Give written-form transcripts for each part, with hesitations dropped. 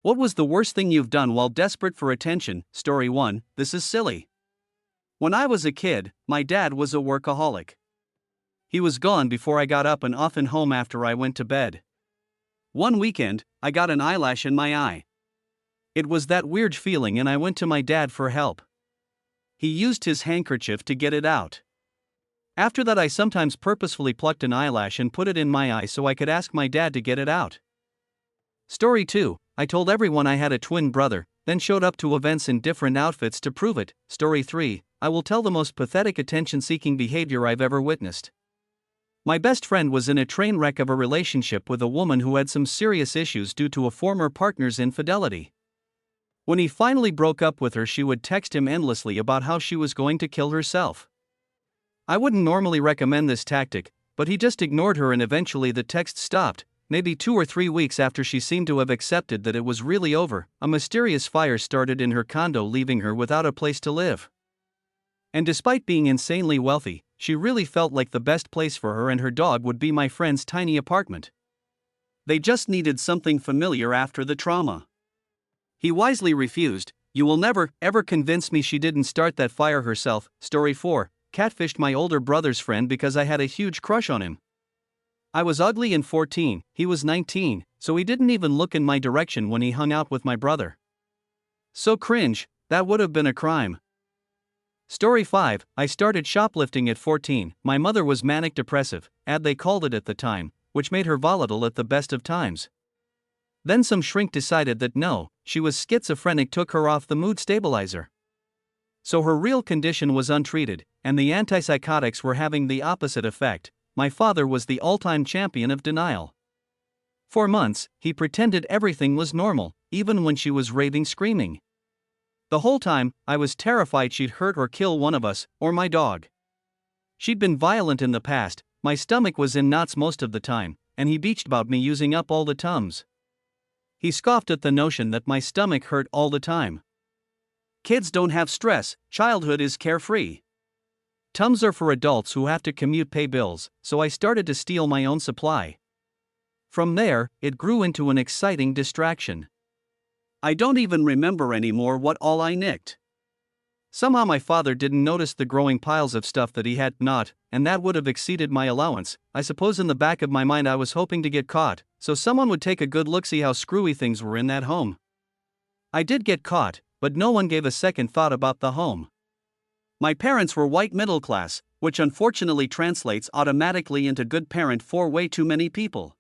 What was the worst thing you've done while desperate for attention? Story 1. This is silly. When I was a kid, my dad was a workaholic. He was gone before I got up and often home after I went to bed. One weekend, I got an eyelash in my eye. It was that weird feeling and I went to my dad for help. He used his handkerchief to get it out. After that, I sometimes purposefully plucked an eyelash and put it in my eye so I could ask my dad to get it out. Story 2. I told everyone I had a twin brother, then showed up to events in different outfits to prove it. Story 3. I will tell the most pathetic attention-seeking behavior I've ever witnessed. My best friend was in a train wreck of a relationship with a woman who had some serious issues due to a former partner's infidelity. When he finally broke up with her, she would text him endlessly about how she was going to kill herself. I wouldn't normally recommend this tactic, but he just ignored her and eventually the text stopped. Maybe 2 or 3 weeks after she seemed to have accepted that it was really over, a mysterious fire started in her condo, leaving her without a place to live. And despite being insanely wealthy, she really felt like the best place for her and her dog would be my friend's tiny apartment. They just needed something familiar after the trauma. He wisely refused. You will never, ever convince me she didn't start that fire herself. Story 4. Catfished my older brother's friend because I had a huge crush on him. I was ugly and 14, he was 19, so he didn't even look in my direction when he hung out with my brother. So cringe, that would have been a crime. Story 5. I started shoplifting at 14. My mother was manic depressive, they called it at the time, which made her volatile at the best of times. Then some shrink decided that no, she was schizophrenic, took her off the mood stabilizer. So her real condition was untreated, and the antipsychotics were having the opposite effect. My father was the all-time champion of denial. For months, he pretended everything was normal, even when she was raving, screaming. The whole time, I was terrified she'd hurt or kill one of us, or my dog. She'd been violent in the past, my stomach was in knots most of the time, and he bitched about me using up all the Tums. He scoffed at the notion that my stomach hurt all the time. Kids don't have stress, childhood is carefree. Tums are for adults who have to commute, pay bills, so I started to steal my own supply. From there, it grew into an exciting distraction. I don't even remember anymore what all I nicked. Somehow my father didn't notice the growing piles of stuff that he had not, and that would have exceeded my allowance. I suppose in the back of my mind I was hoping to get caught, so someone would take a good look, see how screwy things were in that home. I did get caught, but no one gave a second thought about the home. My parents were white middle class, which unfortunately translates automatically into good parent for way too many people.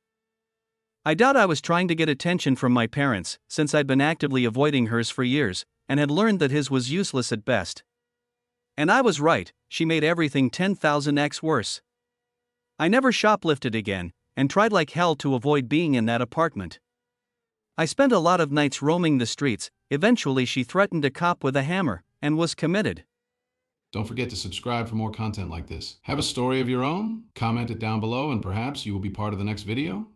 I doubt I was trying to get attention from my parents, since I'd been actively avoiding hers for years, and had learned that his was useless at best. And I was right, she made everything 10,000x worse. I never shoplifted again, and tried like hell to avoid being in that apartment. I spent a lot of nights roaming the streets. Eventually she threatened a cop with a hammer, and was committed. Don't forget to subscribe for more content like this. Have a story of your own? Comment it down below and perhaps you will be part of the next video.